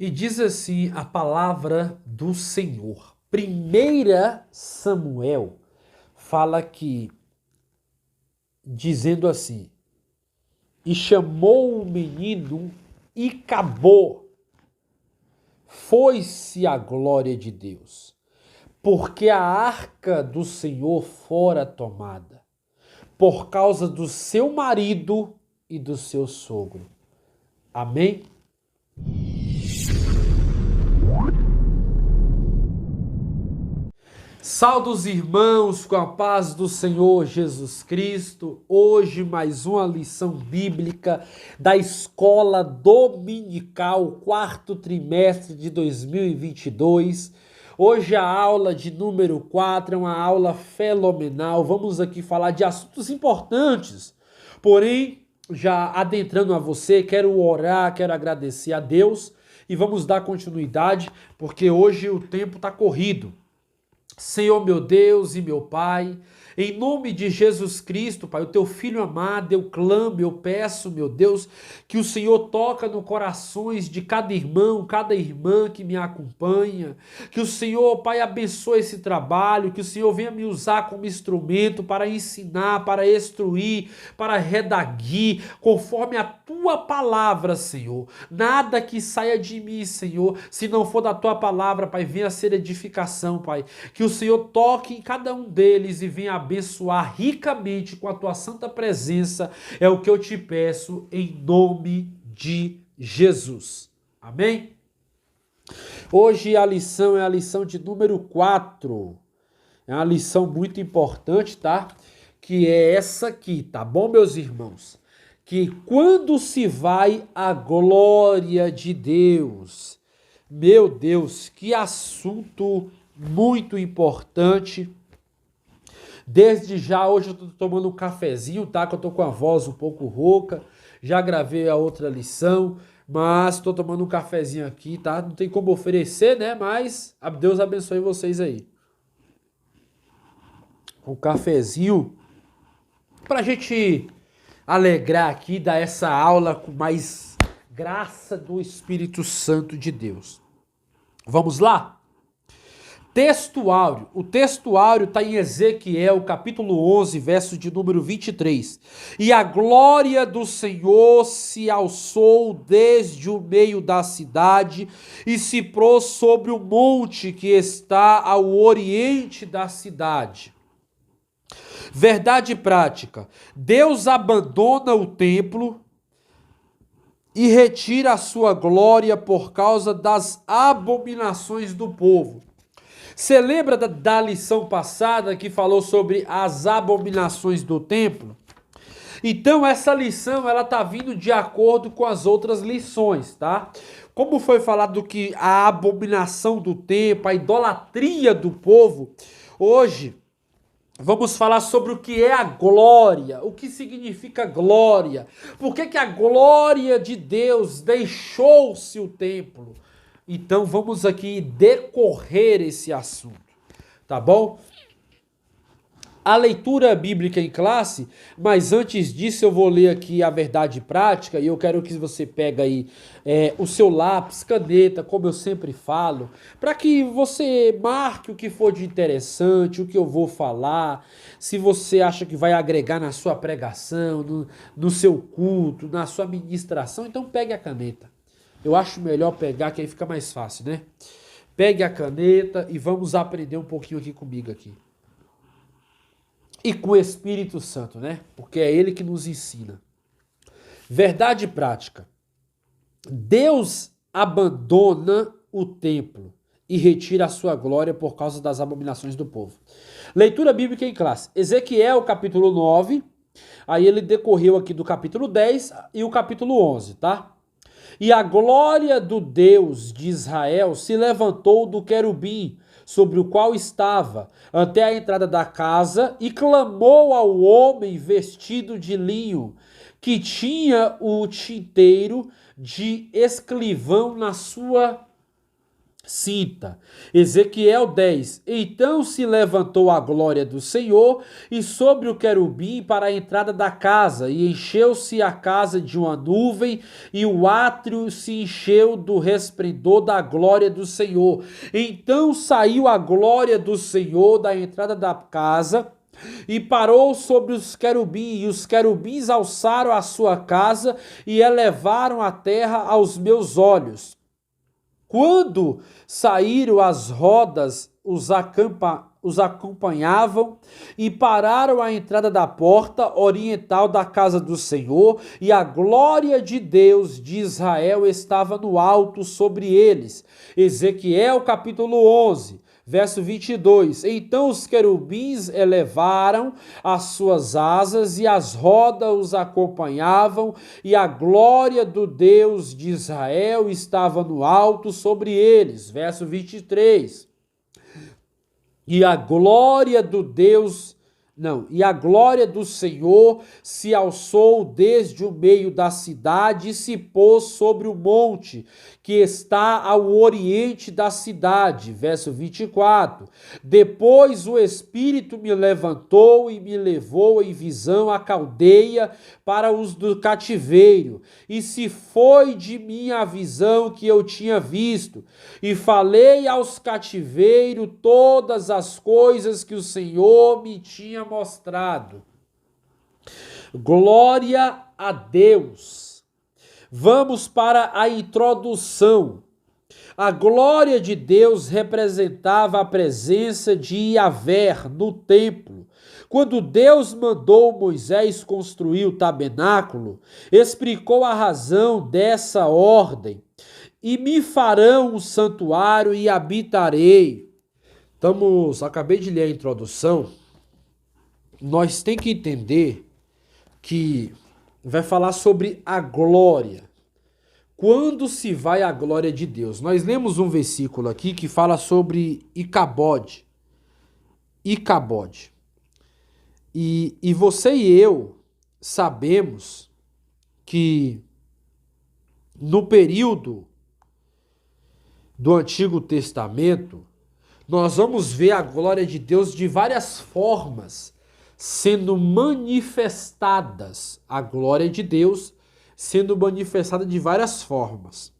E diz assim a palavra do Senhor. 1 Samuel fala que, dizendo assim, e chamou o menino e acabou, foi-se a glória de Deus, porque a arca do Senhor fora tomada, por causa do seu marido e do seu sogro. Amém? Salve os irmãos com a paz do Senhor Jesus Cristo. Hoje mais uma lição bíblica da escola dominical, quarto trimestre de 2022. Hoje a aula de número 4 é uma aula fenomenal. Vamos aqui falar de assuntos importantes. Porém, já adentrando a você, quero orar, quero agradecer a Deus e vamos dar continuidade, porque hoje o tempo está corrido. Senhor meu Deus e meu Pai, em nome de Jesus Cristo, Pai, o teu Filho amado, eu clamo, eu peço, meu Deus, que o Senhor toca nos corações de cada irmão, cada irmã que me acompanha, que o Senhor, Pai, abençoe esse trabalho, que o Senhor venha me usar como instrumento para ensinar, para instruir, para redaguir, conforme a tua palavra, Senhor. Nada que saia de mim, Senhor, se não for da tua palavra, Pai, venha ser edificação, Pai. Que o Senhor toque em cada um deles e venha abençoar ricamente com a tua santa presença. É o que eu te peço em nome de Jesus. Amém? Hoje a lição é a lição de número 4. É uma lição muito importante, tá? Que é essa aqui, tá bom, meus irmãos? Que quando se vai a glória de Deus. Meu Deus, que assunto muito importante. Desde já, hoje eu tô tomando um cafezinho, tá? Que eu tô com a voz um pouco rouca. Já gravei a outra lição, mas tô tomando um cafezinho aqui, tá? Não tem como oferecer, né? Mas Deus abençoe vocês aí. Um cafezinho pra gente alegrar aqui, dar essa aula com mais graça do Espírito Santo de Deus. Vamos lá? Textuário. O textuário está em Ezequiel, capítulo 11, verso de número 23. E a glória do Senhor se alçou desde o meio da cidade e se pôs sobre o monte que está ao oriente da cidade. Verdade prática. Deus abandona o templo e retira a sua glória por causa das abominações do povo. Você lembra da lição passada que falou sobre as abominações do templo? Então essa lição ela tá vindo de acordo com as outras lições, tá? Como foi falado que a abominação do templo, a idolatria do povo, hoje vamos falar sobre o que é a glória, o que significa glória. Por que a glória de Deus deixou-se o templo? Então vamos aqui decorrer esse assunto, tá bom? A leitura bíblica em classe, mas antes disso eu vou ler aqui a verdade prática e eu quero que você pegue aí o seu lápis, caneta, como eu sempre falo, para que você marque o que for de interessante, o que eu vou falar, se você acha que vai agregar na sua pregação, no seu culto, na sua ministração, então pegue a caneta. Eu acho melhor pegar, que aí fica mais fácil, né? Pegue a caneta e vamos aprender um pouquinho aqui comigo aqui. E com o Espírito Santo, né? Porque é ele que nos ensina. Verdade prática. Deus abandona o templo e retira a sua glória por causa das abominações do povo. Leitura bíblica em classe. Ezequiel, capítulo 9. Aí ele decorreu aqui do capítulo 10 e o capítulo 11, tá? E a glória do Deus de Israel se levantou do querubim, sobre o qual estava, até a entrada da casa, e clamou ao homem vestido de linho, que tinha o tinteiro de escrivão na sua Sinta. Ezequiel 10. Então se levantou a glória do Senhor e sobre o querubim para a entrada da casa, e encheu-se a casa de uma nuvem, e o átrio se encheu do resplendor da glória do Senhor. Então saiu a glória do Senhor da entrada da casa, e parou sobre os querubins, e os querubins alçaram a sua casa e elevaram a terra aos meus olhos. Quando saíram as rodas, os acompanhavam e pararam à entrada da porta oriental da casa do Senhor, e a glória de Deus de Israel estava no alto sobre eles. Ezequiel capítulo 11. Verso 22, então os querubins elevaram as suas asas e as rodas os acompanhavam, e a glória do Deus de Israel estava no alto sobre eles. Verso 23, e a glória do Senhor se alçou desde o meio da cidade e se pôs sobre o monte que está ao oriente da cidade. Verso 24. Depois o Espírito me levantou e me levou em visão à Caldeia para os do cativeiro. E se foi de mim a visão que eu tinha visto. E falei aos cativeiros todas as coisas que o Senhor me tinha mostrado. Glória a Deus. Vamos para a introdução. A glória de Deus representava a presença de Yahvé no templo. Quando Deus mandou Moisés construir o tabernáculo, explicou a razão dessa ordem. E me farão um santuário e habitarei. Acabei de ler a introdução. Nós temos que entender que vai falar sobre a glória. Quando se vai a glória de Deus? Nós lemos um versículo aqui que fala sobre Icabode. Icabode. E você e eu sabemos que no período do Antigo Testamento, nós vamos ver a glória de Deus de várias formas sendo manifestadas. A glória de Deus sendo manifestada de várias formas.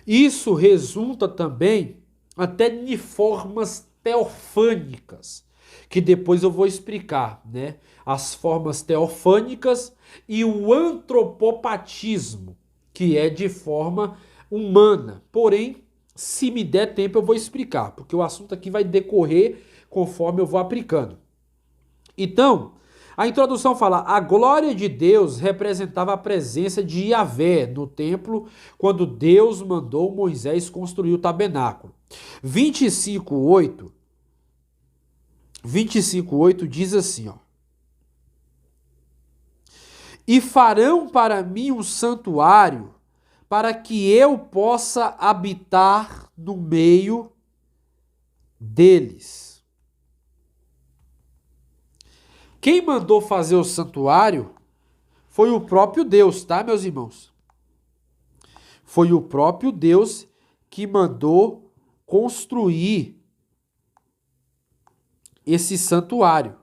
Isso resulta também até de formas teofânicas, que depois eu vou explicar, né? As formas teofânicas e o antropopatismo, que é de forma humana. Porém, se me der tempo eu vou explicar, porque o assunto aqui vai decorrer conforme eu vou aplicando. Então, a introdução fala: a glória de Deus representava a presença de Yahvé no templo quando Deus mandou Moisés construir o tabernáculo. 25:8 diz assim, ó: e farão para mim um santuário para que eu possa habitar no meio deles. Quem mandou fazer o santuário foi o próprio Deus, tá, meus irmãos? Foi o próprio Deus que mandou construir esse santuário.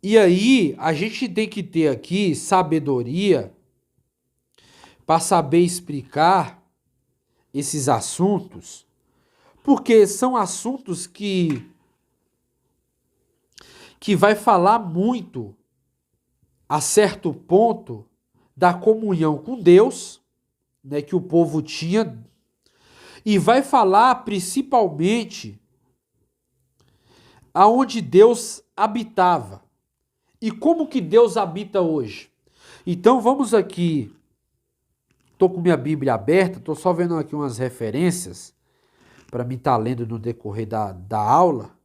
E aí, a gente tem que ter aqui sabedoria para saber explicar esses assuntos, porque são assuntos que vai falar muito, a certo ponto, da comunhão com Deus, né, que o povo tinha, e vai falar principalmente aonde Deus habitava. E como que Deus habita hoje? Então vamos aqui, estou com minha Bíblia aberta, estou só vendo aqui umas referências, para mim estar lendo no decorrer da aula,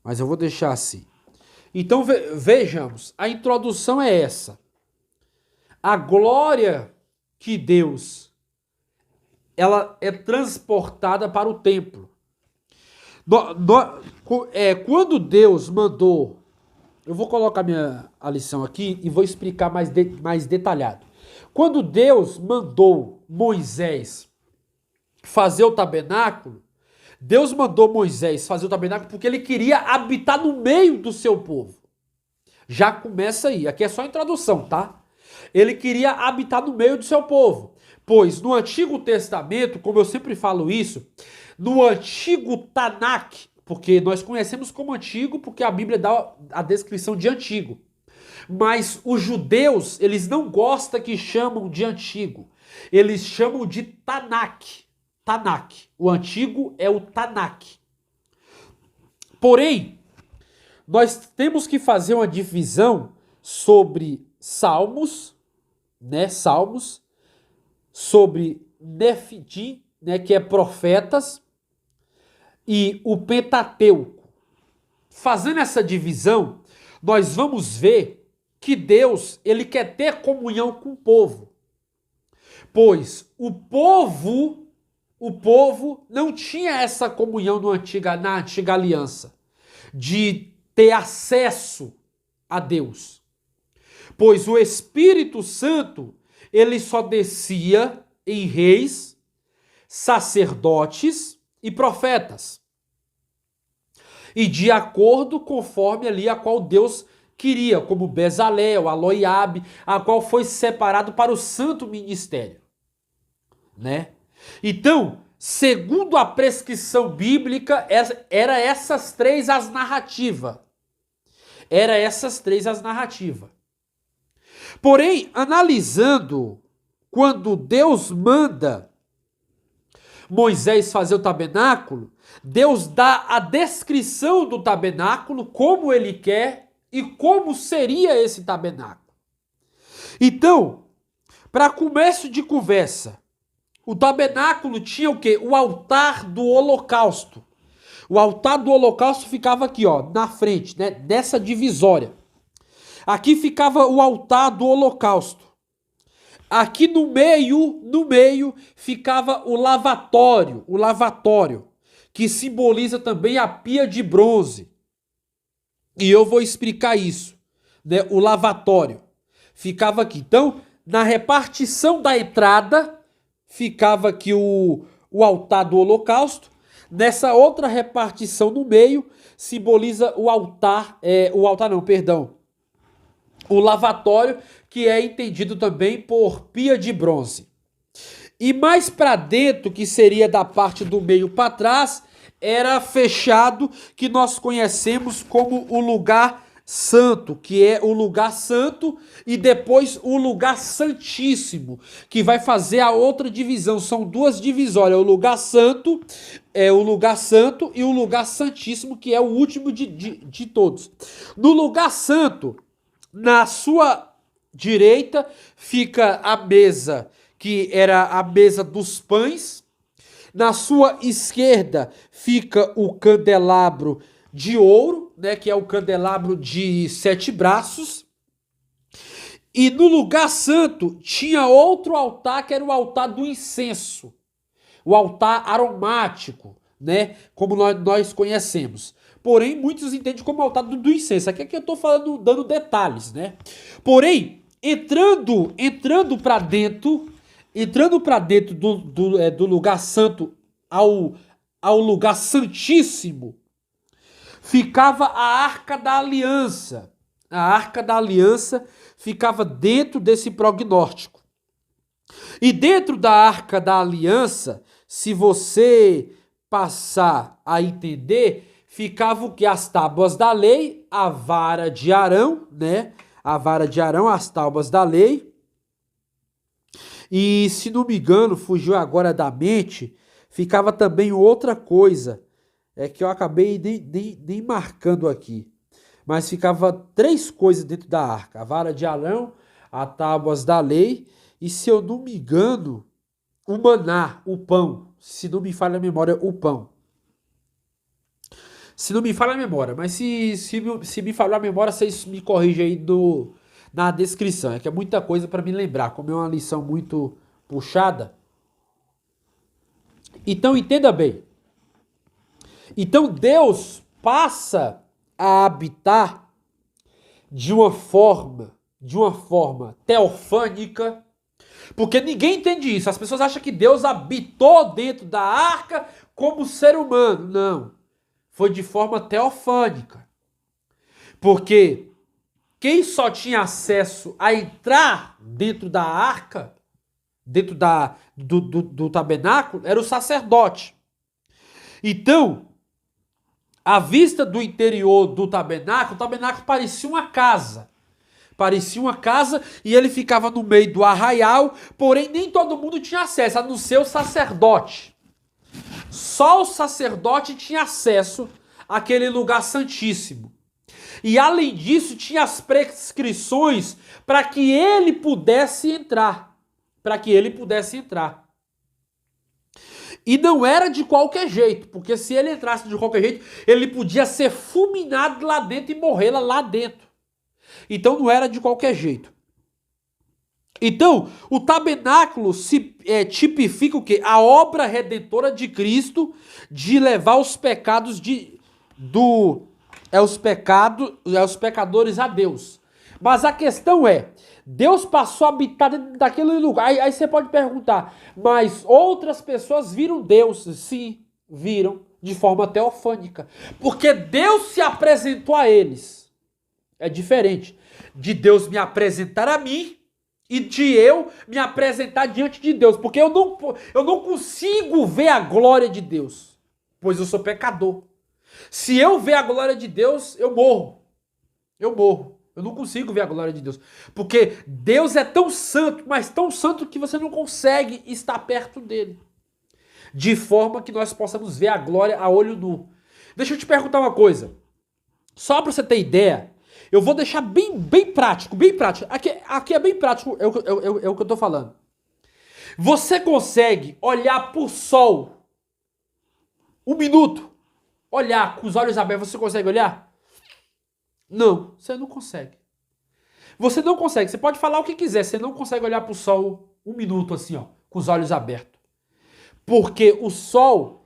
mas eu vou deixar assim. Então vejamos, a introdução é essa. A glória que Deus, ela é transportada para o templo. Quando Deus mandou, eu vou colocar a lição aqui e vou explicar mais detalhado. Quando Deus mandou Moisés fazer o tabernáculo, Deus mandou Moisés fazer o tabernáculo porque ele queria habitar no meio do seu povo. Já começa aí, aqui é só a introdução, tá? Ele queria habitar no meio do seu povo, pois no Antigo Testamento, como eu sempre falo isso, no Antigo Tanakh, porque nós conhecemos como Antigo porque a Bíblia dá a descrição de Antigo, mas os judeus, eles não gostam que chamam de Antigo, eles chamam de Tanakh. Tanakh. O Antigo é o Tanakh. Porém, nós temos que fazer uma divisão sobre Salmos, né? Salmos, sobre Nefidim, né? Que é profetas, e o Pentateuco. Fazendo essa divisão, nós vamos ver que Deus, ele quer ter comunhão com o povo. Pois o povo não tinha essa comunhão na antiga aliança, de ter acesso a Deus. Pois o Espírito Santo, ele só descia em reis, sacerdotes e profetas. E de acordo conforme ali a qual Deus queria, como Bezalel, Aloiabe, a qual foi separado para o santo ministério, né? Então, segundo a prescrição bíblica, era essas três as narrativas. Era essas três as narrativas. Porém, analisando, quando Deus manda Moisés fazer o tabernáculo, Deus dá a descrição do tabernáculo, como ele quer e como seria esse tabernáculo. Então, para começo de conversa, o tabernáculo tinha o quê? O altar do holocausto. O altar do holocausto ficava aqui, ó, na frente, né? Nessa divisória. Aqui ficava o altar do holocausto. Aqui no meio ficava o lavatório, que simboliza também a pia de bronze. E eu vou explicar isso, né? O lavatório ficava aqui. Então, na repartição da entrada, ficava aqui o altar do holocausto. Nessa outra repartição no meio, simboliza o lavatório, que é entendido também por pia de bronze. E mais para dentro, que seria da parte do meio para trás, era fechado, que nós conhecemos como o lugar santo, que é o lugar santo, e depois o lugar santíssimo, que vai fazer a outra divisão. São duas divisórias, o lugar santo e o lugar santíssimo, que é o último de todos. No lugar santo, na sua direita, fica a mesa, que era a mesa dos pães. Na sua esquerda fica o candelabro de ouro, né, que é o candelabro de 7 braços. E no lugar santo tinha outro altar, que era o altar do incenso, o altar aromático, né, como nós conhecemos. Porém, muitos entendem como altar do incenso. Aqui é que eu estou falando, dando detalhes, né? Porém, entrando para dentro do lugar santo ao lugar santíssimo, ficava a Arca da Aliança. A Arca da Aliança ficava dentro desse prognóstico. E dentro da Arca da Aliança, se você passar a entender, ficava o que? As tábuas da lei, a vara de Arão, né? A vara de Arão, as tábuas da lei. E, se não me engano, fugiu agora da mente, ficava também outra coisa, que eu acabei nem marcando aqui. Mas ficava 3 coisas dentro da arca: a vara de Arão, as tábuas da lei e, se eu não me engano, o maná, o pão. Se não me falha a memória, o pão. Se não me falha a memória, mas se me falhar a memória, vocês me corrigem aí na descrição. É que é muita coisa para me lembrar, como é uma lição muito puxada. Então, entenda bem. Então, Deus passa a habitar de uma forma teofânica, Porque ninguém entende isso. As pessoas acham que Deus habitou dentro da arca como ser humano. Não. Foi de forma teofânica. Porque quem só tinha acesso a entrar dentro da arca, dentro do tabernáculo, era o sacerdote. Então, à vista do interior do tabernáculo, o tabernáculo parecia uma casa. Parecia uma casa e ele ficava no meio do arraial, porém nem todo mundo tinha acesso, a não ser o sacerdote. Só o sacerdote tinha acesso àquele lugar santíssimo. E além disso, tinha as prescrições para que ele pudesse entrar. Para que ele pudesse entrar. E não era de qualquer jeito, porque se ele entrasse de qualquer jeito, ele podia ser fulminado lá dentro e morrer lá dentro. Então não era de qualquer jeito. Então, o tabernáculo tipifica o quê? A obra redentora de Cristo de levar os pecados os pecadores a Deus. Mas a questão é, Deus passou a habitar dentro daquele lugar. Aí você pode perguntar, mas outras pessoas viram Deus? Sim, viram de forma teofânica. Porque Deus se apresentou a eles. É diferente de Deus me apresentar a mim e de eu me apresentar diante de Deus. Porque eu não consigo ver a glória de Deus, pois eu sou pecador. Se eu ver a glória de Deus, eu morro. Eu morro. Eu não consigo ver a glória de Deus. Porque Deus é tão santo, mas tão santo que você não consegue estar perto dele. De forma que nós possamos ver a glória a olho nu. Deixa eu te perguntar uma coisa. Só para você ter ideia, eu vou deixar bem prático, bem prático. Aqui é bem prático, é o que eu tô falando. Você consegue olhar pro sol 1 minuto? Olhar com os olhos abertos, você consegue olhar? Não, você não consegue. Você não consegue, você pode falar o que quiser, você não consegue olhar pro sol 1 minuto assim, ó, com os olhos abertos. Porque o sol,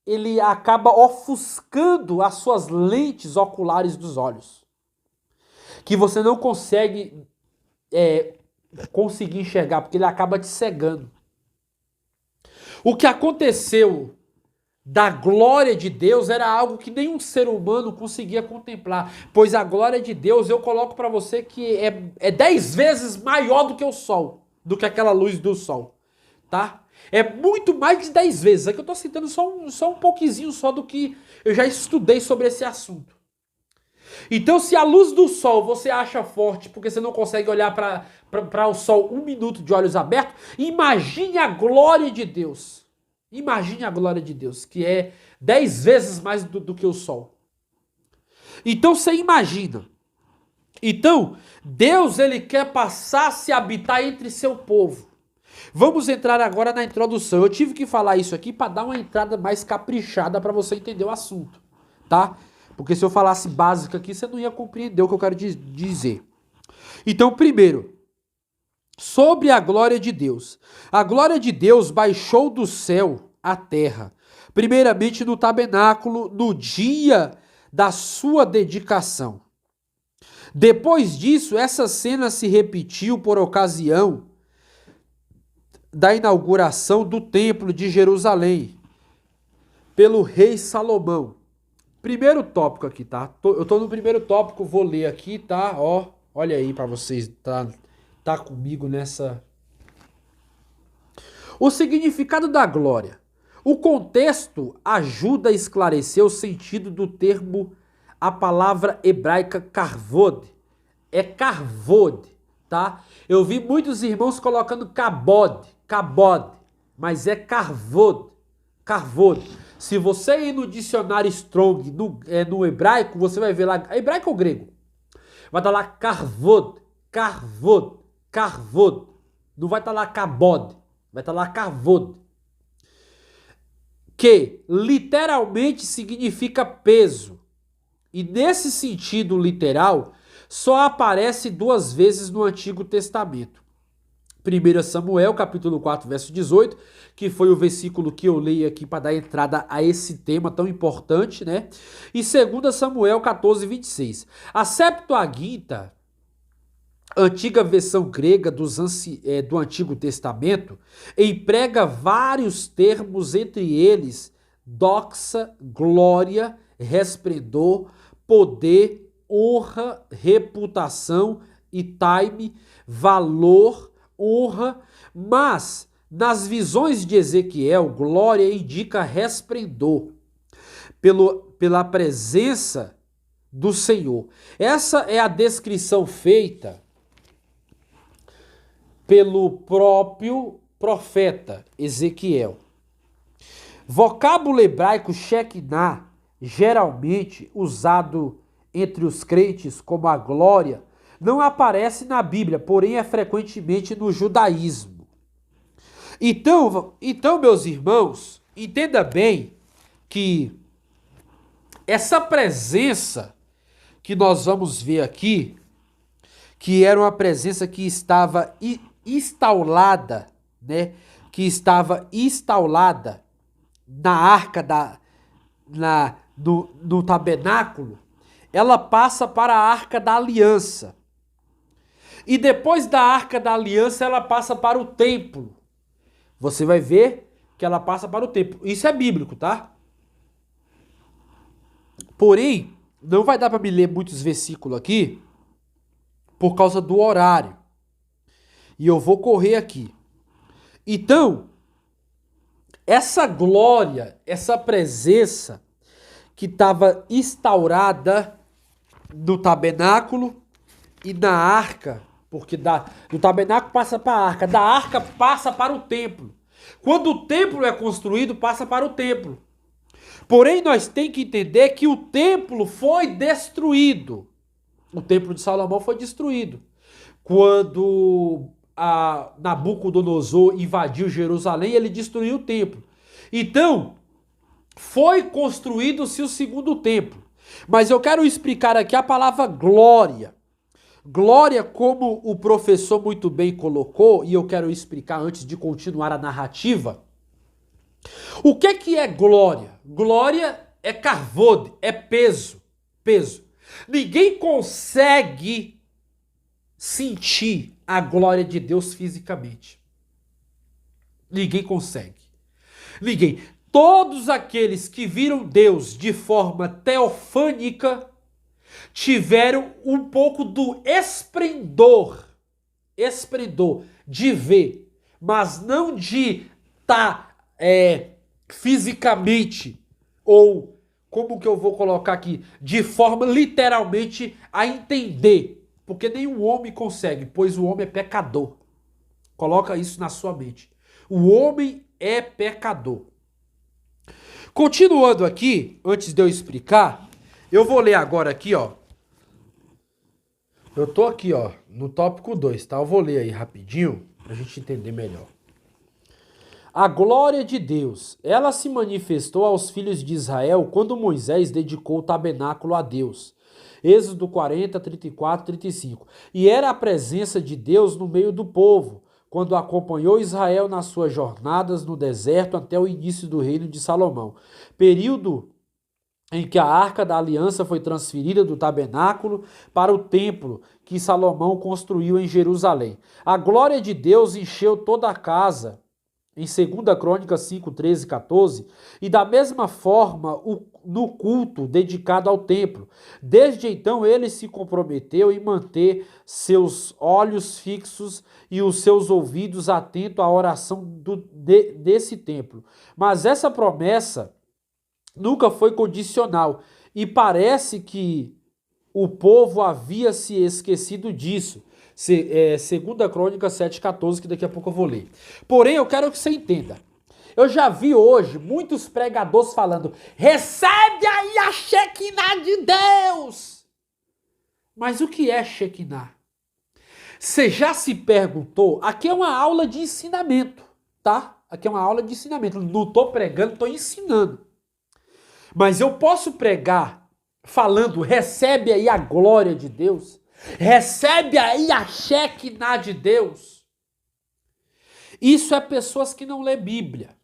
ele acaba ofuscando as suas lentes oculares dos olhos. Que você não consegue conseguir enxergar, porque ele acaba te cegando. O que aconteceu da glória de Deus era algo que nenhum ser humano conseguia contemplar, pois a glória de Deus, eu coloco para você que é 10 vezes maior do que o sol, do que aquela luz do sol, tá? É muito mais de 10 vezes, aqui eu tô citando só um pouquinho só do que eu já estudei sobre esse assunto. Então, se a luz do sol você acha forte porque você não consegue olhar para o sol 1 minuto de olhos abertos, imagine a glória de Deus. Imagine a glória de Deus, que é 10 vezes mais do que o sol. Então, você imagina. Então, Deus, ele quer passar a se habitar entre seu povo. Vamos entrar agora na introdução. Eu tive que falar isso aqui para dar uma entrada mais caprichada para você entender o assunto, tá? Porque se eu falasse básico aqui, você não ia compreender o que eu quero dizer. Então, primeiro, sobre a glória de Deus. A glória de Deus baixou do céu à terra, primeiramente no tabernáculo, no dia da sua dedicação. Depois disso, essa cena se repetiu por ocasião da inauguração do Templo de Jerusalém, pelo rei Salomão. Primeiro tópico aqui, tá? Eu tô no primeiro tópico, vou ler aqui, tá? Ó, olha aí pra vocês, tá comigo nessa. O significado da glória. O contexto ajuda a esclarecer o sentido do termo, a palavra hebraica karvod. É karvod, tá? Eu vi muitos irmãos colocando kabod, mas é karvod, karvod. Se você ir no dicionário Strong, no hebraico, você vai ver lá, é hebraico ou grego? Vai estar lá karvod. Não vai estar lá kabod, vai estar lá karvod. Que literalmente significa peso. E nesse sentido literal, só aparece 2 vezes no Antigo Testamento. 1 Samuel, capítulo 4, verso 18, que foi o versículo que eu leio aqui para dar entrada a esse tema tão importante, né? E 2 Samuel 14, 26. A Septuaginta antiga versão grega do Antigo Testamento, emprega vários termos, entre eles doxa, glória, resplendor, poder, honra, reputação e time, valor, honra, mas nas visões de Ezequiel, glória indica resplendor pela presença do Senhor. Essa é a descrição feita pelo próprio profeta Ezequiel. Vocábulo hebraico Shekinah, geralmente usado entre os crentes como a glória, não aparece na Bíblia, porém é frequentemente no judaísmo. Então, meus irmãos, entenda bem que essa presença que nós vamos ver aqui, que era uma presença que estava instaurada, né? Que estava instaurada na arca no tabernáculo, ela passa para a arca da aliança. E depois da arca da aliança, ela passa para o templo. Você vai ver que ela passa para o templo. Isso é bíblico, tá? Porém, não vai dar para me ler muitos versículos aqui por causa do horário. E eu vou correr aqui. Então, essa glória, essa presença que estava instaurada no tabernáculo e na arca, porque do tabernáculo passa para a arca, da arca passa para o templo. Quando o templo é construído, passa para o templo. Porém, nós temos que entender que o templo foi destruído. O templo de Salomão foi destruído. Quando Nabucodonosor invadiu Jerusalém, ele destruiu o templo. Então, foi construído-se o segundo templo. Mas eu quero explicar aqui a palavra glória. Glória, como o professor muito bem colocou, e eu quero explicar antes de continuar a narrativa. O que é glória? Glória é carvode, é peso. Peso. Ninguém consegue sentir a glória de Deus fisicamente. Ninguém consegue. Ninguém. Todos aqueles que viram Deus de forma teofânica tiveram um pouco do esplendor de ver, mas não de estar fisicamente, ou como que eu vou colocar aqui, de forma literalmente a entender, porque nenhum homem consegue, pois o homem é pecador. Coloca isso na sua mente. O homem é pecador. Continuando aqui, antes de eu explicar, eu vou ler agora aqui, ó. Eu tô aqui, ó, no tópico 2, tá? Eu vou ler aí rapidinho, pra gente entender melhor. A glória de Deus, ela se manifestou aos filhos de Israel quando Moisés dedicou o tabernáculo a Deus. Êxodo 40, 34, 35. E era a presença de Deus no meio do povo, quando acompanhou Israel nas suas jornadas no deserto até o início do reino de Salomão. Período em que a arca da aliança foi transferida do tabernáculo para o templo que Salomão construiu em Jerusalém. A glória de Deus encheu toda a casa, em 2 Crônicas 5, 13 e 14, e da mesma forma no culto dedicado ao templo. Desde então ele se comprometeu em manter seus olhos fixos e os seus ouvidos atentos à oração desse templo. Mas essa promessa nunca foi condicional, e parece que o povo havia se esquecido disso. 2 Crônicas 7,14, que daqui a pouco eu vou ler. Porém, eu quero que você entenda. Eu já vi hoje muitos pregadores falando: recebe aí a Shekinah de Deus. Mas o que é Shekinah? Você já se perguntou? Aqui é uma aula de ensinamento, tá? Aqui é uma aula de ensinamento. Não estou pregando, estou ensinando. Mas eu posso pregar falando: recebe aí a glória de Deus. Recebe aí a Shekinah de Deus. Isso é pessoas que não lê Bíblia.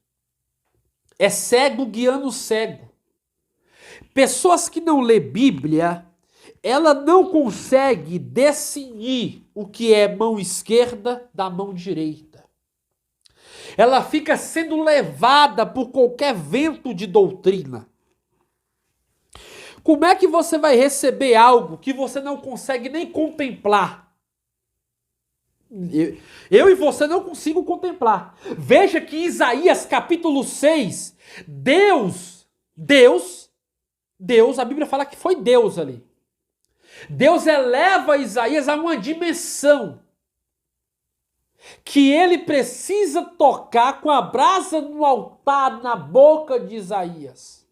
É cego guiando cego. Pessoas que não lê Bíblia, ela não consegue discernir o que é mão esquerda da mão direita. Ela fica sendo levada por qualquer vento de doutrina. Como é que você vai receber algo que você não consegue nem contemplar? Eu e você não consigo contemplar. Veja que em Isaías capítulo 6, Deus, a Bíblia fala que foi Deus ali. Deus eleva Isaías a uma dimensão que ele precisa tocar com a brasa no altar na boca de Isaías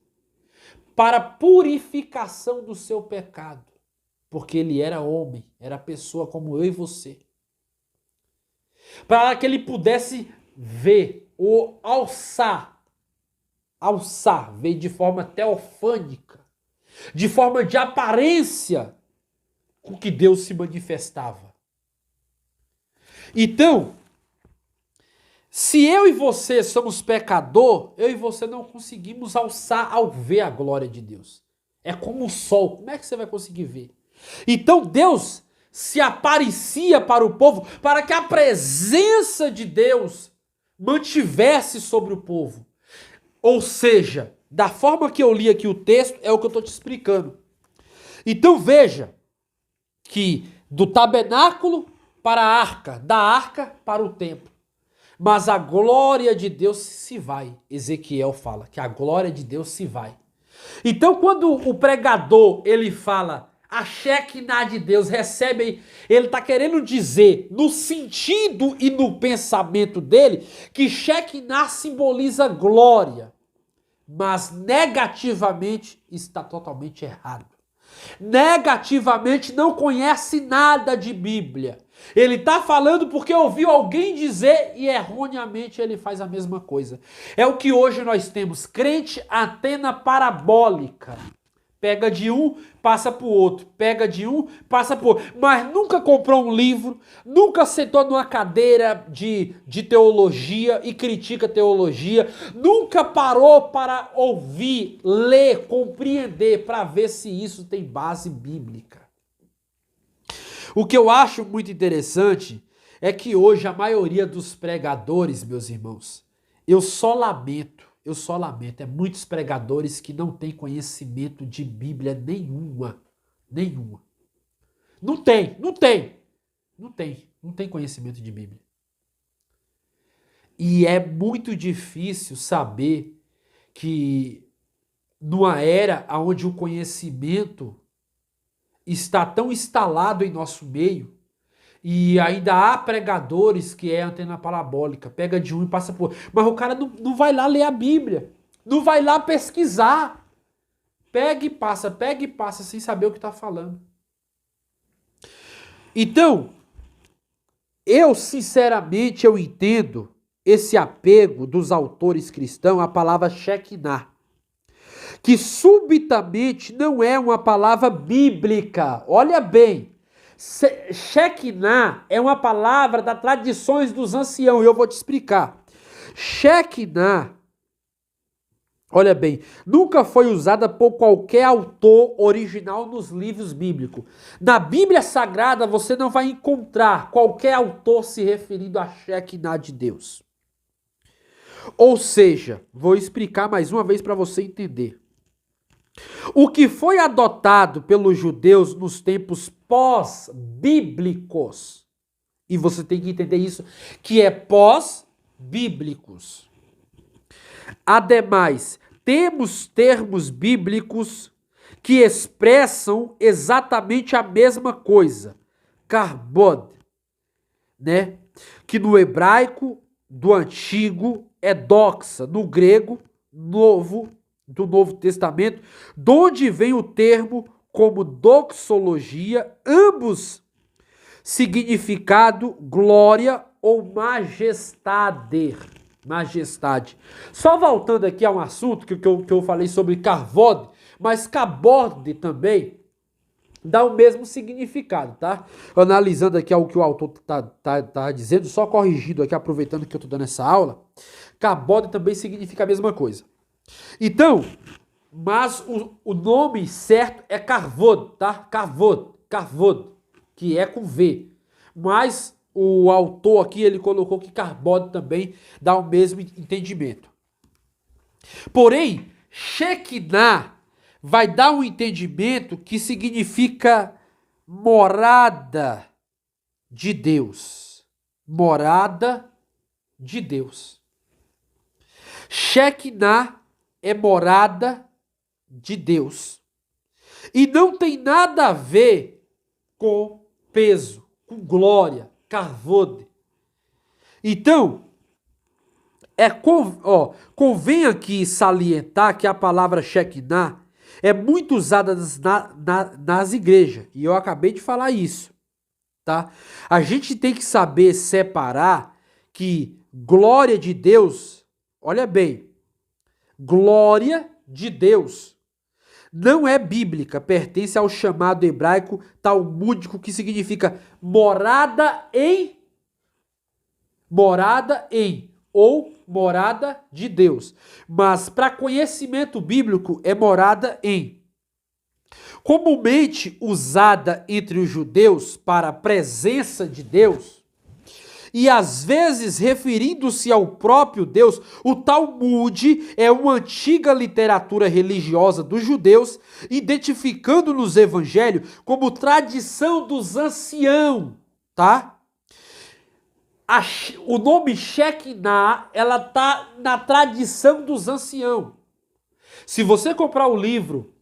para purificação do seu pecado, porque ele era homem, era pessoa como eu e você. Para que ele pudesse ver ou alçar, ver de forma teofânica, de forma de aparência, com que Deus se manifestava. Então, se eu e você somos pecador, eu e você não conseguimos alçar ao ver a glória de Deus. É como o sol, como é que você vai conseguir ver? Então Deus se aparecia para o povo, para que a presença de Deus mantivesse sobre o povo. Ou seja, da forma que eu li aqui o texto, é o que eu estou te explicando. Então veja que do tabernáculo para a arca, da arca para o templo. Mas a glória de Deus se vai. Ezequiel fala que a glória de Deus se vai. Então quando o pregador ele fala a Shekinah de Deus recebe, ele está querendo dizer no sentido e no pensamento dele que Shekinah simboliza glória. Mas negativamente está totalmente errado. Negativamente não conhece nada de Bíblia. Ele está falando porque ouviu alguém dizer e erroneamente ele faz a mesma coisa. É o que hoje nós temos, crente antena parabólica. Pega de um, passa para o outro. Pega de um, passa para o outro. Mas nunca comprou um livro, nunca sentou numa cadeira de teologia e critica teologia. Nunca parou para ouvir, ler, compreender, para ver se isso tem base bíblica. O que eu acho muito interessante é que hoje a maioria dos pregadores, meus irmãos, eu só lamento, é muitos pregadores que não têm conhecimento de Bíblia nenhuma. Não tem conhecimento de Bíblia. E é muito difícil saber que numa era onde o conhecimento está tão instalado em nosso meio, e ainda há pregadores que é antena parabólica, pega de um e passa por... Mas o cara não vai lá ler a Bíblia, não vai lá pesquisar. Pega e passa, sem saber o que está falando. Então, eu sinceramente eu entendo esse apego dos autores cristãos à palavra Shekinah, que subitamente não é uma palavra bíblica. Olha bem, Shekinah é uma palavra das tradições dos anciãos, e eu vou te explicar. Shekinah, olha bem, nunca foi usada por qualquer autor original nos livros bíblicos. Na Bíblia Sagrada você não vai encontrar qualquer autor se referindo a Shekinah de Deus. Ou seja, vou explicar mais uma vez para você entender. O que foi adotado pelos judeus nos tempos pós-bíblicos, e você tem que entender isso, que é pós-bíblicos. Ademais, temos termos bíblicos que expressam exatamente a mesma coisa. Karbod, né? Que no hebraico do antigo é doxa, no grego do Novo Testamento, de onde vem o termo como doxologia, ambos significado glória ou majestade. Só voltando aqui a um assunto que eu falei sobre Kavod, mas Kabod também dá o mesmo significado, tá? Analisando aqui o que o autor tá dizendo, só corrigindo aqui, aproveitando que eu tô dando essa aula, Kabod também significa a mesma coisa. Então, mas o nome certo é Kavod, tá? Kavod, que é com V. Mas o autor aqui, ele colocou que Kavod também dá o mesmo entendimento. Porém, Shekinah vai dar um entendimento que significa morada de Deus. Morada de Deus. Shekinah é morada de Deus. E não tem nada a ver com peso, com glória, kavod. Então, convém aqui salientar que a palavra Shekinah é muito usada nas igrejas. E eu acabei de falar isso. Tá? A gente tem que saber separar que glória de Deus, olha bem, glória de Deus não é bíblica, pertence ao chamado hebraico talmúdico, que significa morada em ou morada de Deus. Mas para conhecimento bíblico é morada em. Comumente usada entre os judeus para a presença de Deus, e às vezes referindo-se ao próprio Deus, o Talmud é uma antiga literatura religiosa dos judeus, identificando nos evangelhos como tradição dos anciãos, tá? O nome Shekinah, ela tá na tradição dos anciãos. Se você comprar o livro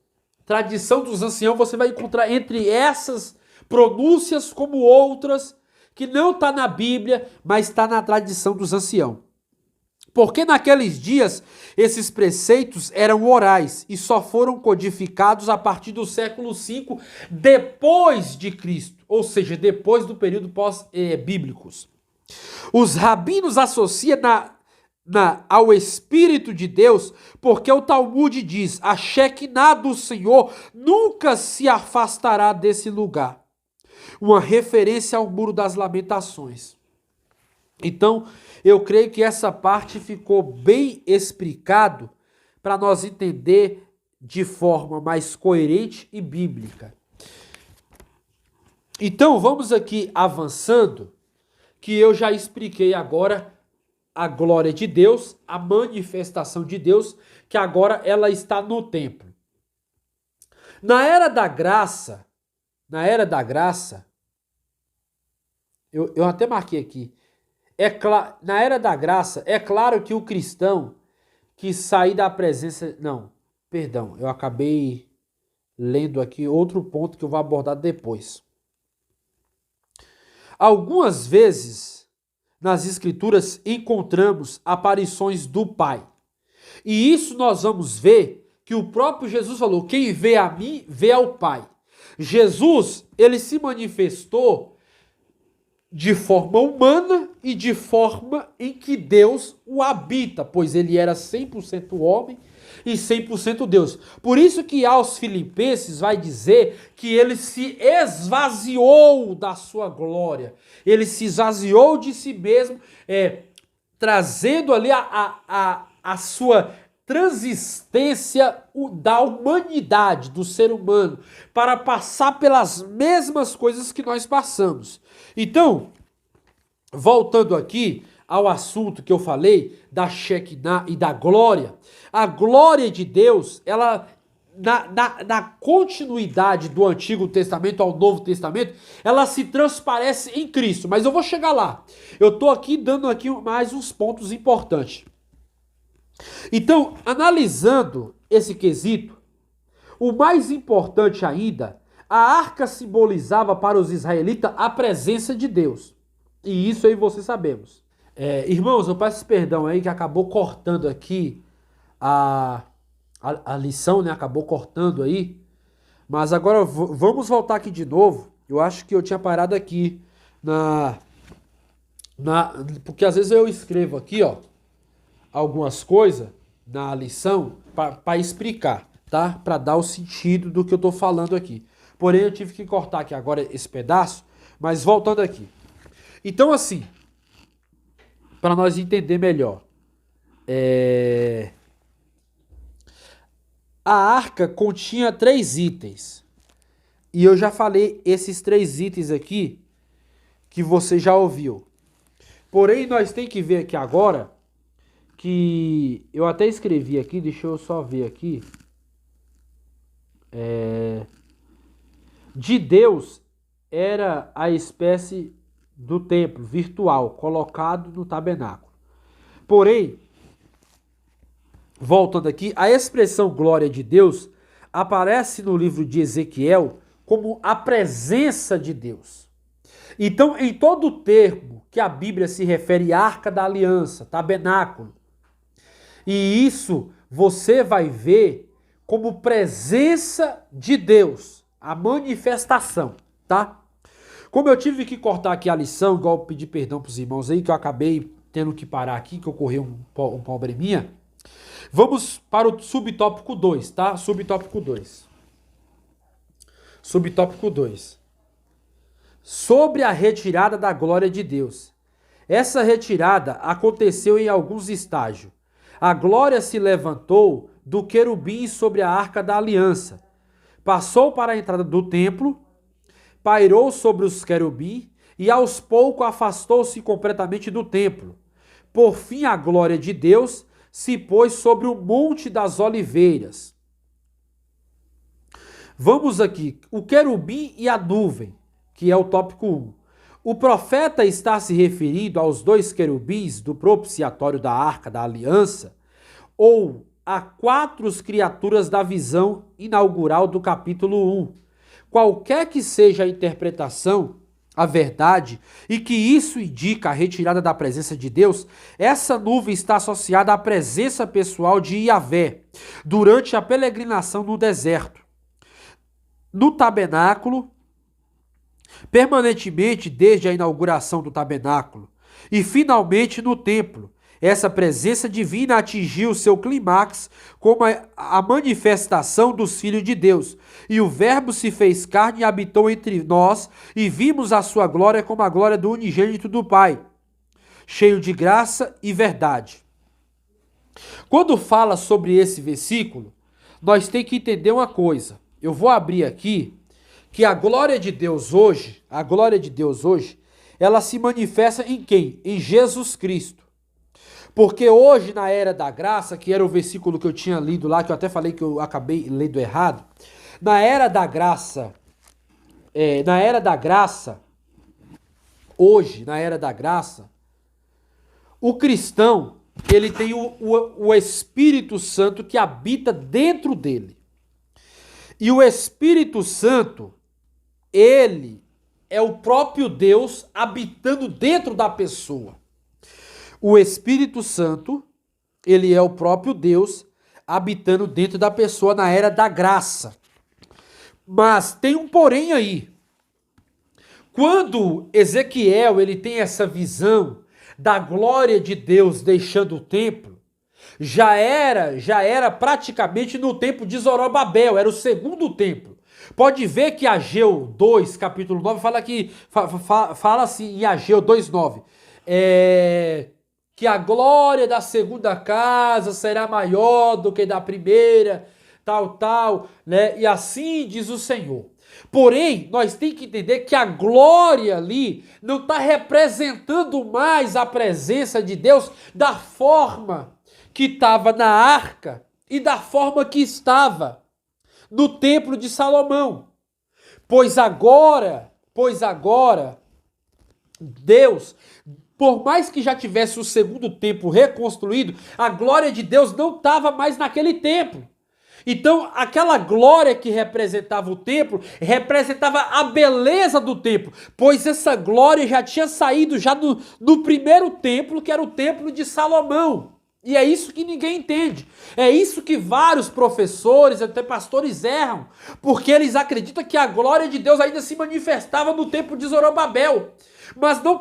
Tradição dos Anciãos, você vai encontrar entre essas pronúncias como outras que não está na Bíblia, mas está na tradição dos anciãos. Porque naqueles dias esses preceitos eram orais e só foram codificados a partir do século V depois de Cristo, ou seja, depois do período pós-bíblicos. Os rabinos associam ao Espírito de Deus, porque o Talmud diz: a Shekinah do Senhor nunca se afastará desse lugar. Uma referência ao Muro das Lamentações. Então, eu creio que essa parte ficou bem explicado para nós entender de forma mais coerente e bíblica. Então, vamos aqui avançando, que eu já expliquei agora a glória de Deus, a manifestação de Deus, que agora ela está no templo. Na era da graça, eu até marquei aqui, na era da graça, é claro que o cristão que sair da presença... Não, perdão, eu acabei lendo aqui outro ponto que eu vou abordar depois. Algumas vezes, nas Escrituras, encontramos aparições do Pai. E isso nós vamos ver que o próprio Jesus falou: quem vê a mim, vê ao Pai. Jesus, ele se manifestou de forma humana e de forma em que Deus o habita, pois ele era 100% homem e 100% Deus. Por isso que aos Filipenses vai dizer que ele se esvaziou da sua glória. Ele se esvaziou de si mesmo, trazendo ali a sua transistência da humanidade, do ser humano, para passar pelas mesmas coisas que nós passamos. Então, voltando aqui ao assunto que eu falei, da Shekinah e da glória, a glória de Deus, ela, na continuidade do Antigo Testamento ao Novo Testamento, ela se transparece em Cristo, mas eu vou chegar lá. Eu estou aqui dando aqui mais uns pontos importantes. Então, analisando esse quesito, o mais importante ainda, a arca simbolizava para os israelitas a presença de Deus. E isso aí vocês sabemos. Irmãos, eu peço perdão aí que acabou cortando aqui a lição, né? Acabou cortando aí. Mas agora vamos voltar aqui de novo. Eu acho que eu tinha parado aqui porque às vezes eu escrevo aqui, ó, algumas coisas na lição para explicar, tá? Para dar o sentido do que eu tô falando aqui. Porém, eu tive que cortar aqui agora esse pedaço, mas voltando aqui. Então, assim, para nós entender melhor, A arca continha 3 itens. E eu já falei esses 3 itens aqui que você já ouviu. Porém, nós temos que ver aqui agora que eu até escrevi aqui, deixa eu só ver aqui. De Deus era a espécie do templo virtual colocado no tabernáculo. Porém, voltando aqui, a expressão glória de Deus aparece no livro de Ezequiel como a presença de Deus. Então, em todo o termo que a Bíblia se refere à Arca da Aliança, tabernáculo, e isso você vai ver como presença de Deus, a manifestação, tá? Como eu tive que cortar aqui a lição, igual eu pedi perdão para os irmãos aí, que eu acabei tendo que parar aqui, que ocorreu um probleminha. Vamos para o subtópico 2, tá? Subtópico 2. Subtópico 2. Sobre a retirada da glória de Deus. Essa retirada aconteceu em alguns estágios. A glória se levantou do querubim sobre a arca da aliança, passou para a entrada do templo, pairou sobre os querubim e aos poucos afastou-se completamente do templo. Por fim, a glória de Deus se pôs sobre o Monte das Oliveiras. Vamos aqui, o querubim e a nuvem, que é o tópico 1. O profeta está se referindo aos 2 querubins do propiciatório da Arca da Aliança ou a 4 criaturas da visão inaugural do capítulo 1. Qualquer que seja a interpretação, a verdade, e que isso indica a retirada da presença de Deus, essa nuvem está associada à presença pessoal de Yahvé durante a peregrinação no deserto, no tabernáculo, permanentemente desde a inauguração do tabernáculo e finalmente no templo. Essa presença divina atingiu seu clímax como a manifestação dos filhos de Deus. E o Verbo se fez carne e habitou entre nós, e vimos a sua glória como a glória do unigênito do Pai, cheio de graça e verdade. Quando fala sobre esse versículo, nós temos que entender uma coisa. Eu vou abrir aqui que a glória de Deus hoje, ela se manifesta em quem? Em Jesus Cristo. Porque hoje, na era da graça, que era o versículo que eu tinha lido lá, que eu até falei que eu acabei lendo errado, na era da graça, o cristão, ele tem o Espírito Santo que habita dentro dele. E o Espírito Santo, ele é o próprio Deus habitando dentro da pessoa. O Espírito Santo, ele é o próprio Deus habitando dentro da pessoa na era da graça. Mas tem um porém aí. Quando Ezequiel ele tem essa visão da glória de Deus deixando o templo, já era praticamente no tempo de Zorobabel, era o segundo templo. Pode ver que Ageu 2, capítulo 9, fala assim em Ageu 2:9. Que a glória da segunda casa será maior do que da primeira, tal, né? E assim diz o Senhor. Porém, nós temos que entender que a glória ali não está representando mais a presença de Deus da forma que estava na arca e da forma que estava no templo de Salomão. Pois agora, Deus, por mais que já tivesse o segundo templo reconstruído, a glória de Deus não estava mais naquele templo. Então, aquela glória que representava o templo, representava a beleza do templo, pois essa glória já tinha saído já no primeiro templo, que era o templo de Salomão. E é isso que ninguém entende. É isso que vários professores, até pastores erram, porque eles acreditam que a glória de Deus ainda se manifestava no templo de Zorobabel, mas não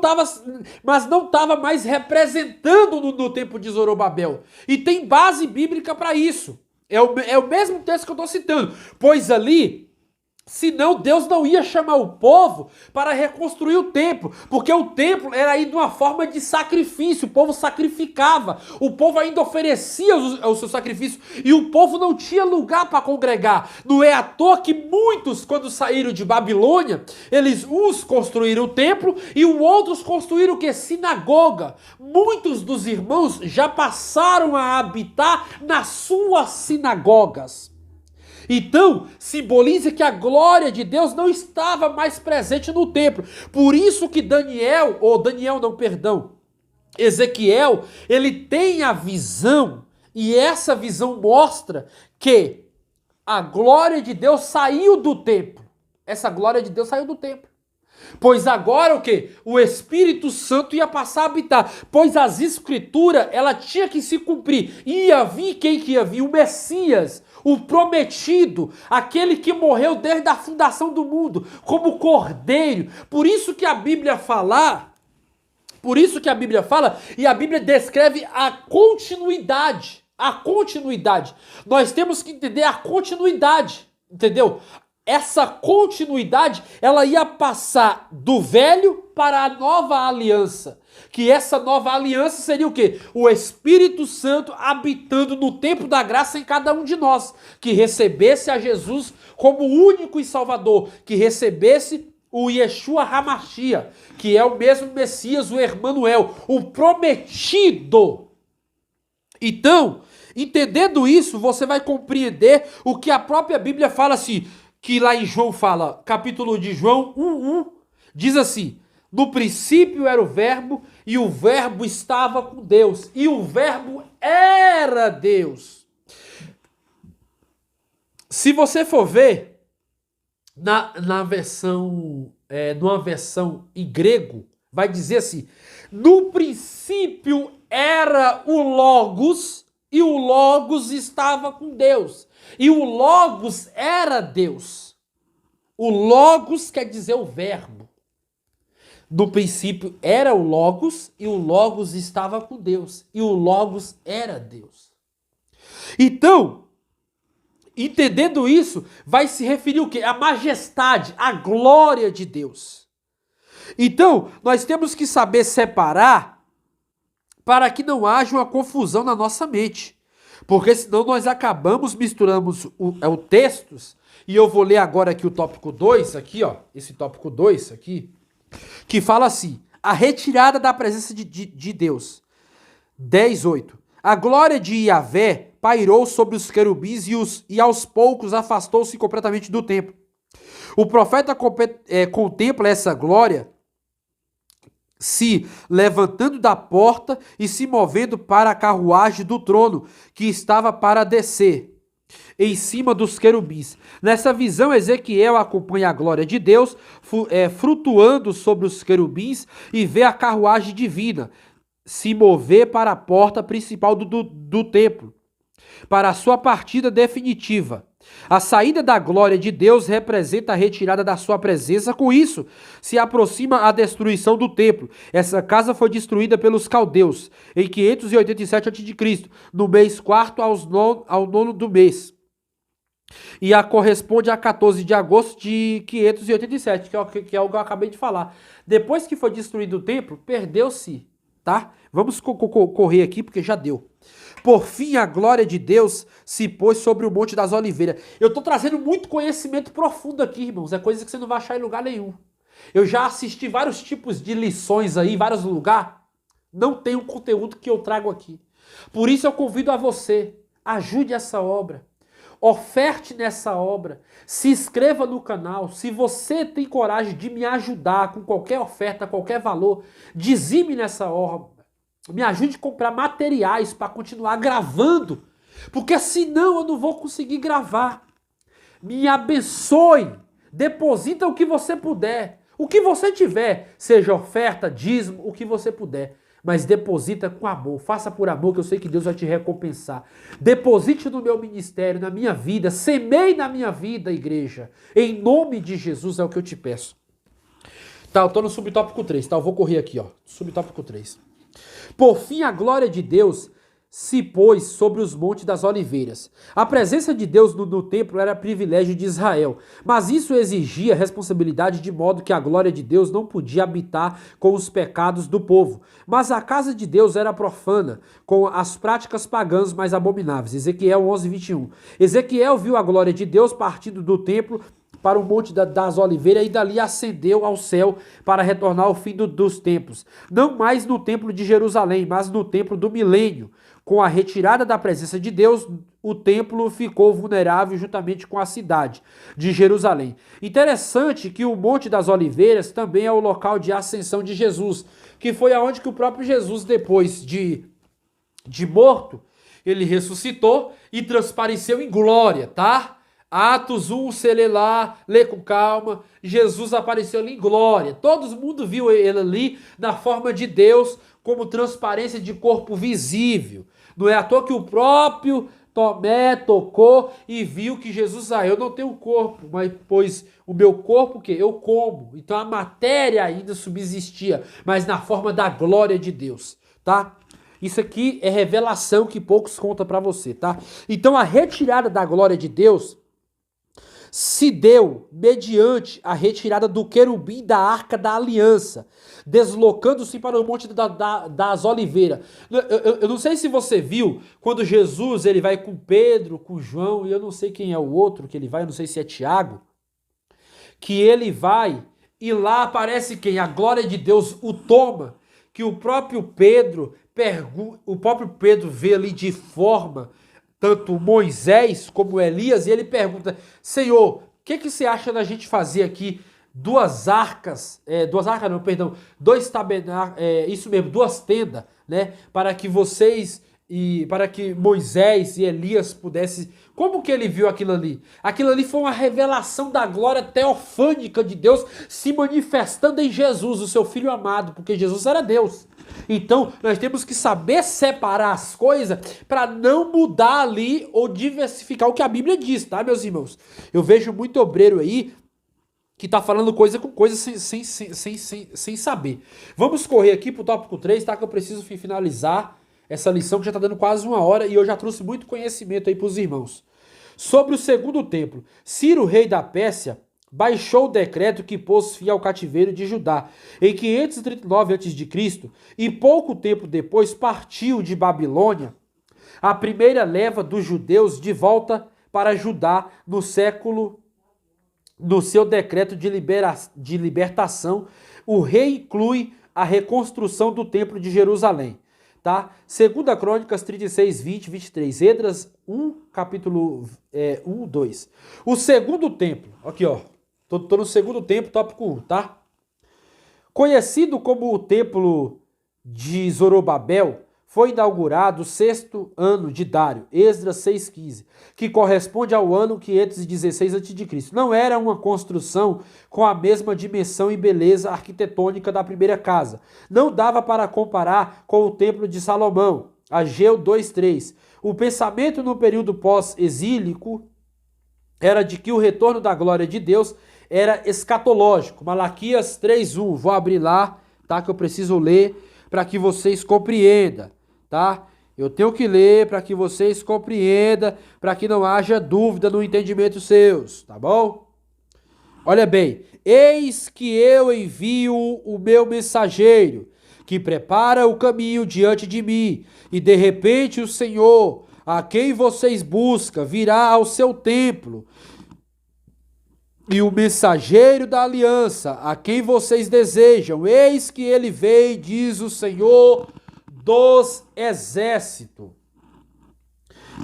estava mais representando no templo de Zorobabel. E tem base bíblica para isso. É o mesmo texto que eu estou citando, pois ali Senão Deus não ia chamar o povo para reconstruir o templo, porque o templo era ainda uma forma de sacrifício, o povo sacrificava, o povo ainda oferecia o seu sacrifício e o povo não tinha lugar para congregar. Não é à toa que muitos, quando saíram de Babilônia, eles uns construíram o templo e os outros construíram o que? Sinagoga. Muitos dos irmãos já passaram a habitar nas suas sinagogas. Então, simboliza que a glória de Deus não estava mais presente no templo. Por isso que Ezequiel, ele tem a visão, e essa visão mostra que a glória de Deus saiu do templo. Essa glória de Deus saiu do templo. Pois agora o quê? O Espírito Santo ia passar a habitar. Pois as escrituras, ela tinha que se cumprir. Ia vir quem que ia vir? O Messias, o prometido, aquele que morreu desde a fundação do mundo, como cordeiro. Por isso que a Bíblia fala, e a Bíblia descreve a continuidade. A continuidade. Nós temos que entender a continuidade, entendeu? Essa continuidade, ela ia passar do velho para a nova aliança. Que essa nova aliança seria o quê? O Espírito Santo habitando no templo da graça em cada um de nós. Que recebesse a Jesus como único e salvador. Que recebesse o Yeshua HaMashiach, que é o mesmo Messias, o Emmanuel, o prometido. Então, entendendo isso, você vai compreender o que a própria Bíblia fala assim, que lá em João fala, capítulo de João 1:1, diz assim: no princípio era o verbo, e o verbo estava com Deus, e o verbo era Deus. Se você for ver, numa versão em grego, vai dizer assim, no princípio era o Logos, e o Logos estava com Deus. E o Logos era Deus. O Logos quer dizer o verbo. No princípio era o Logos e o Logos estava com Deus. E o Logos era Deus. Então, entendendo isso, vai se referir o quê? A majestade, a glória de Deus. Então, nós temos que saber separar para que não haja uma confusão na nossa mente. Porque senão nós acabamos, misturamos textos, e eu vou ler agora aqui o tópico 2, aqui ó, esse tópico 2 aqui, que fala assim, a retirada da presença de Deus. 10:8. A glória de Yahvé pairou sobre os querubins e aos poucos afastou-se completamente do templo. O profeta contempla essa glória se levantando da porta e se movendo para a carruagem do trono, que estava para descer, em cima dos querubins. Nessa visão, Ezequiel acompanha a glória de Deus, flutuando sobre os querubins, e vê a carruagem divina se mover para a porta principal do templo, para a sua partida definitiva. A saída da glória de Deus representa a retirada da sua presença. Com isso, se aproxima a destruição do templo. Essa casa foi destruída pelos caldeus em 587 a.C., no mês 4º ao 9º do mês. E corresponde a 14 de agosto de 587, que é o que eu acabei de falar. Depois que foi destruído o templo, perdeu-se, tá? Vamos correr aqui porque já deu. Por fim, a glória de Deus se pôs sobre o Monte das Oliveiras. Eu estou trazendo muito conhecimento profundo aqui, irmãos. É coisa que você não vai achar em lugar nenhum. Eu já assisti vários tipos de lições aí, em vários lugares. Não tem o conteúdo que eu trago aqui. Por isso eu convido a você, ajude essa obra. Oferte nessa obra. Se inscreva no canal. Se você tem coragem de me ajudar com qualquer oferta, qualquer valor, dizime nessa obra. Me ajude a comprar materiais para continuar gravando, porque senão eu não vou conseguir gravar. Me abençoe, deposita o que você puder, o que você tiver, seja oferta, dízimo, o que você puder, mas deposita com amor, faça por amor, que eu sei que Deus vai te recompensar. Deposite no meu ministério, na minha vida, semeie na minha vida, igreja, em nome de Jesus é o que eu te peço. Tá, eu tô no subtópico 3, tá, eu vou correr aqui, ó, subtópico 3. Por fim, a glória de Deus se pôs sobre os montes das oliveiras. A presença de Deus no templo era privilégio de Israel, mas isso exigia responsabilidade, de modo que a glória de Deus não podia habitar com os pecados do povo. Mas a casa de Deus era profana, com as práticas pagãs mais abomináveis. Ezequiel 11:21. Ezequiel viu a glória de Deus partindo do templo para o Monte das Oliveiras e dali ascendeu ao céu para retornar ao fim dos tempos. Não mais no templo de Jerusalém, mas no templo do milênio. Com a retirada da presença de Deus, o templo ficou vulnerável juntamente com a cidade de Jerusalém. Interessante que o Monte das Oliveiras também é o local de ascensão de Jesus, que foi aonde que o próprio Jesus, depois de morto, ele ressuscitou e transpareceu em glória, tá? Atos 1, você lê lá, lê com calma. Jesus apareceu ali em glória. Todo mundo viu ele ali na forma de Deus, como transparência de corpo visível. Não é à toa que o próprio Tomé tocou e viu que Jesus, eu não tenho corpo, mas pois o meu corpo que eu como. Então a matéria ainda subsistia, mas na forma da glória de Deus, tá? Isso aqui é revelação que poucos contam para você, tá? Então a retirada da glória de Deus se deu mediante a retirada do querubim da Arca da Aliança, deslocando-se para o Monte das Oliveiras. Eu não sei se você viu, quando Jesus ele vai com Pedro, com João, e eu não sei quem é o outro que ele vai, eu não sei se é Tiago, que ele vai e lá aparece quem? A glória de Deus o toma, que o próprio Pedro vê ali de forma tanto Moisés como Elias, e ele pergunta: Senhor, o que você acha da gente fazer aqui duas tendas, né, para que para que Moisés e Elias pudessem... Como que ele viu aquilo ali? Aquilo ali foi uma revelação da glória teofânica de Deus se manifestando em Jesus, o seu Filho amado, porque Jesus era Deus. Então, nós temos que saber separar as coisas para não mudar ali ou diversificar o que a Bíblia diz, tá, meus irmãos? Eu vejo muito obreiro aí que tá falando coisa com coisa sem saber. Vamos correr aqui pro tópico 3, tá? Que eu preciso finalizar essa lição que já tá dando quase 1 hora e eu já trouxe muito conhecimento aí pros irmãos. Sobre o segundo templo, Ciro, rei da Pérsia, baixou o decreto que pôs fim ao cativeiro de Judá em 539 a.C. e pouco tempo depois partiu de Babilônia a primeira leva dos judeus de volta para Judá no seu decreto de libertação. O rei inclui a reconstrução do templo de Jerusalém. Tá? 2 Crônicas 36, 20, 23. Esdras 1, capítulo 1, 2. O segundo templo, aqui ó, tô no segundo templo, tópico 1, tá? Conhecido como o templo de Zorobabel, foi inaugurado o 6º ano de Dário, Esdras 6,15, que corresponde ao ano 516 a.C. Não era uma construção com a mesma dimensão e beleza arquitetônica da primeira casa. Não dava para comparar com o templo de Salomão, Ageu 2,3. O pensamento no período pós-exílico era de que o retorno da glória de Deus era escatológico. Malaquias 3,1. Vou abrir lá, tá? Que eu preciso ler para que vocês compreendam. Tá? Eu tenho que ler para que vocês compreendam, para que não haja dúvida no entendimento seus, tá bom? Olha bem, eis que eu envio o meu mensageiro, que prepara o caminho diante de mim, e de repente o Senhor, a quem vocês buscam, virá ao seu templo, e o mensageiro da aliança, a quem vocês desejam, eis que ele vem, diz o Senhor dos exércitos.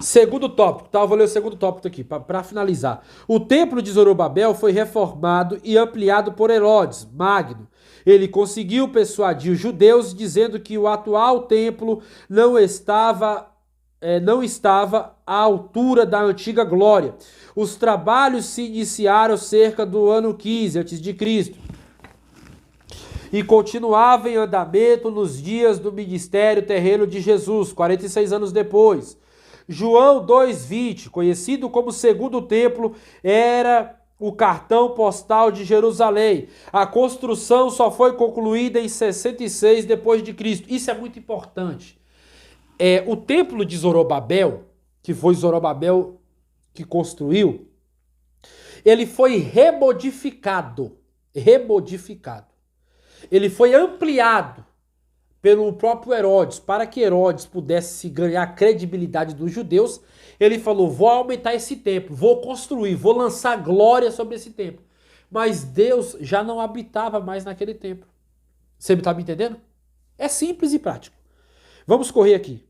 Segundo tópico, tá? Eu vou ler o segundo tópico aqui, para finalizar. O templo de Zorobabel foi reformado e ampliado por Herodes Magno. Ele conseguiu persuadir os judeus dizendo que o atual templo não estava à altura da antiga glória. Os trabalhos se iniciaram cerca do ano 15 a.C. e continuava em andamento nos dias do ministério terreno de Jesus, 46 anos depois. João 2,20, conhecido como Segundo Templo, era o cartão postal de Jerusalém. A construção só foi concluída em 66 depois de Cristo. Isso é muito importante. O templo de Zorobabel, que foi Zorobabel que construiu, ele foi remodificado. Ele foi ampliado pelo próprio Herodes, para que Herodes pudesse ganhar a credibilidade dos judeus. Ele falou: vou aumentar esse templo, vou construir, vou lançar glória sobre esse templo. Mas Deus já não habitava mais naquele templo. Você está me entendendo? É simples e prático. Vamos correr aqui.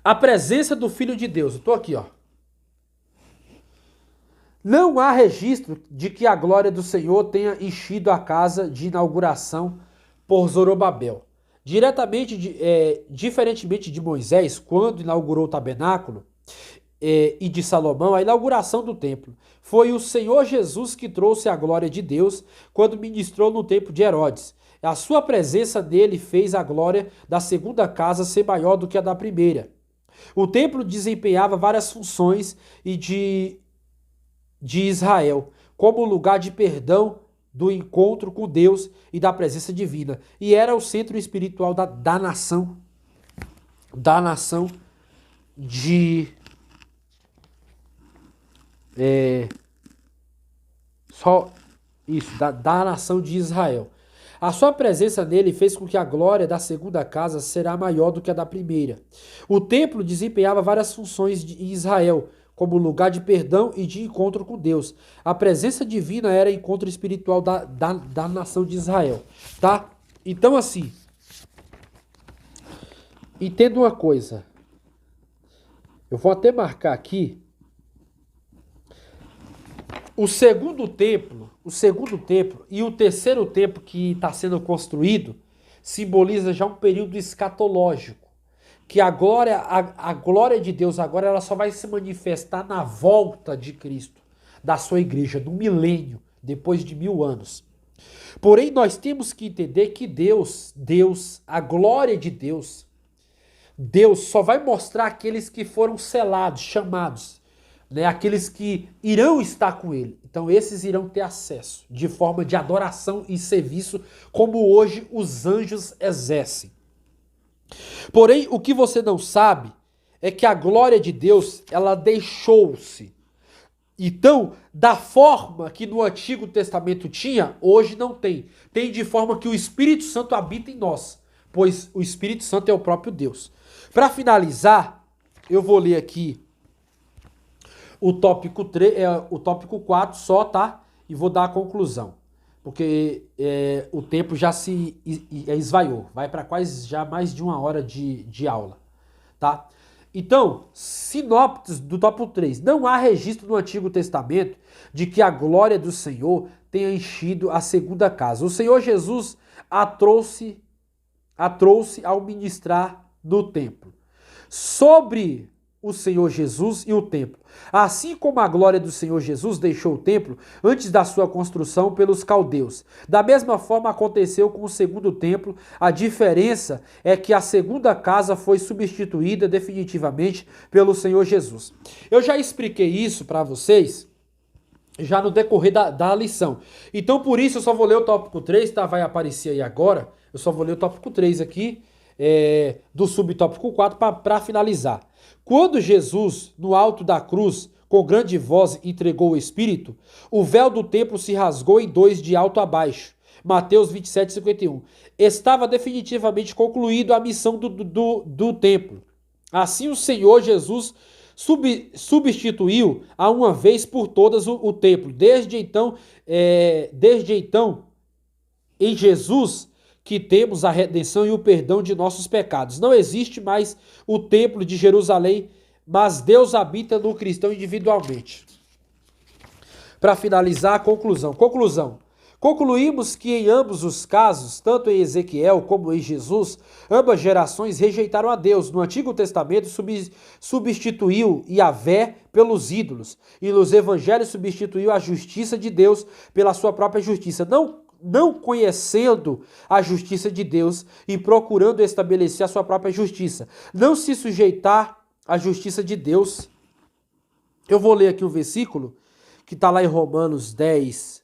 A presença do Filho de Deus. Eu estou aqui, ó. Não há registro de que a glória do Senhor tenha enchido a casa de inauguração por Zorobabel. Diferentemente de Moisés, quando inaugurou o tabernáculo, e de Salomão, a inauguração do templo. Foi o Senhor Jesus que trouxe a glória de Deus quando ministrou no templo de Herodes. A sua presença nele fez a glória da segunda casa ser maior do que a da primeira. O templo desempenhava várias funções de Israel, como lugar de perdão, do encontro com Deus e da presença divina. E era o centro espiritual da nação de da nação de Israel. A sua presença nele fez com que a glória da segunda casa será maior do que a da primeira. O templo desempenhava várias funções em Israel, como lugar de perdão e de encontro com Deus. A presença divina era encontro espiritual da nação de Israel, tá? Então, assim, entenda uma coisa. Eu vou até marcar aqui. O segundo templo e o terceiro templo que está sendo construído simboliza já um período escatológico. Que a glória de Deus agora ela só vai se manifestar na volta de Cristo, da sua igreja, no milênio, depois de 1000 anos. Porém, nós temos que entender que Deus, a glória de Deus só vai mostrar aqueles que foram selados, chamados, né? Aqueles que irão estar com ele. Então esses irão ter acesso de forma de adoração e serviço, como hoje os anjos exercem. Porém, o que você não sabe é que a glória de Deus, ela deixou-se. Então, da forma que no Antigo Testamento tinha, hoje não tem. Tem de forma que o Espírito Santo habita em nós, pois o Espírito Santo é o próprio Deus. Para finalizar, eu vou ler aqui o tópico 4 só, tá? E vou dar a conclusão. Porque o tempo já se esvaiou. Vai para quase já mais de 1 hora de aula, tá? Então, sinopse do tópico 3. Não há registro no Antigo Testamento de que a glória do Senhor tenha enchido a segunda casa. O Senhor Jesus a trouxe ao ministrar no templo. Sobre o Senhor Jesus e o templo. Assim como a glória do Senhor Jesus deixou o templo antes da sua construção pelos caldeus. Da mesma forma aconteceu com o segundo templo. A diferença é que a segunda casa foi substituída definitivamente pelo Senhor Jesus. Eu já expliquei isso para vocês já no decorrer da lição. Então por isso eu só vou ler o tópico 3, tá? Vai aparecer aí agora. Eu só vou ler o tópico 3 aqui, do subtópico 4 para finalizar. Quando Jesus, no alto da cruz, com grande voz entregou o Espírito, o véu do templo se rasgou em 2 de alto a baixo. Mateus 27:51. Estava definitivamente concluído a missão do templo. Assim o Senhor Jesus substituiu a uma vez por todas o templo. Desde então, em Jesus que temos a redenção e o perdão de nossos pecados. Não existe mais o templo de Jerusalém, mas Deus habita no cristão individualmente. Para finalizar, a conclusão. Concluímos que em ambos os casos, tanto em Ezequiel como em Jesus, ambas gerações rejeitaram a Deus. No Antigo Testamento substituiu Yahvé pelos ídolos, e nos Evangelhos substituiu a justiça de Deus pela sua própria justiça. Não conhecendo a justiça de Deus e procurando estabelecer a sua própria justiça. Não se sujeitar à justiça de Deus. Eu vou ler aqui um versículo que está lá em Romanos 10,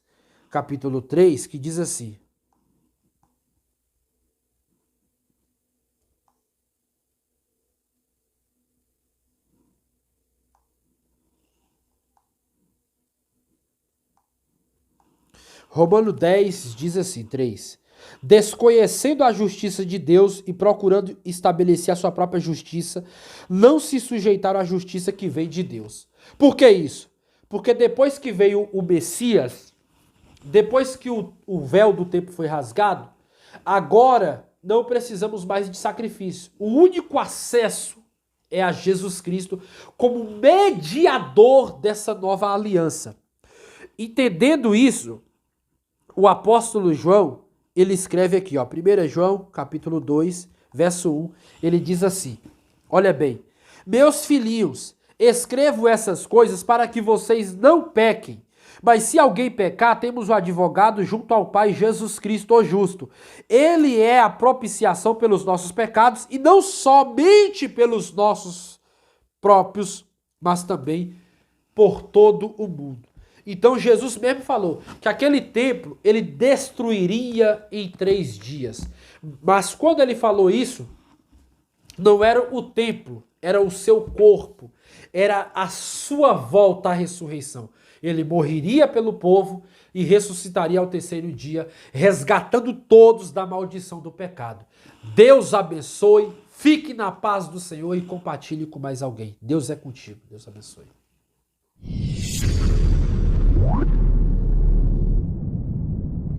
capítulo 3, que diz assim: Romano 10 diz assim, 3. Desconhecendo a justiça de Deus e procurando estabelecer a sua própria justiça, não se sujeitaram à justiça que vem de Deus. Por que isso? Porque depois que veio o Messias, depois que o véu do templo foi rasgado, agora não precisamos mais de sacrifício. O único acesso é a Jesus Cristo como mediador dessa nova aliança. Entendendo isso, o apóstolo João, ele escreve aqui, ó, 1 João, capítulo 2, verso 1, ele diz assim, olha bem, meus filhinhos, escrevo essas coisas para que vocês não pequem, mas se alguém pecar, temos o advogado junto ao Pai, Jesus Cristo, o justo. Ele é a propiciação pelos nossos pecados, e não somente pelos nossos próprios, mas também por todo o mundo. Então Jesus mesmo falou que aquele templo ele destruiria em 3 dias. Mas quando ele falou isso, não era o templo, era o seu corpo, era a sua volta à ressurreição. Ele morreria pelo povo e ressuscitaria ao 3º dia, resgatando todos da maldição do pecado. Deus abençoe, fique na paz do Senhor e compartilhe com mais alguém. Deus é contigo. Deus abençoe.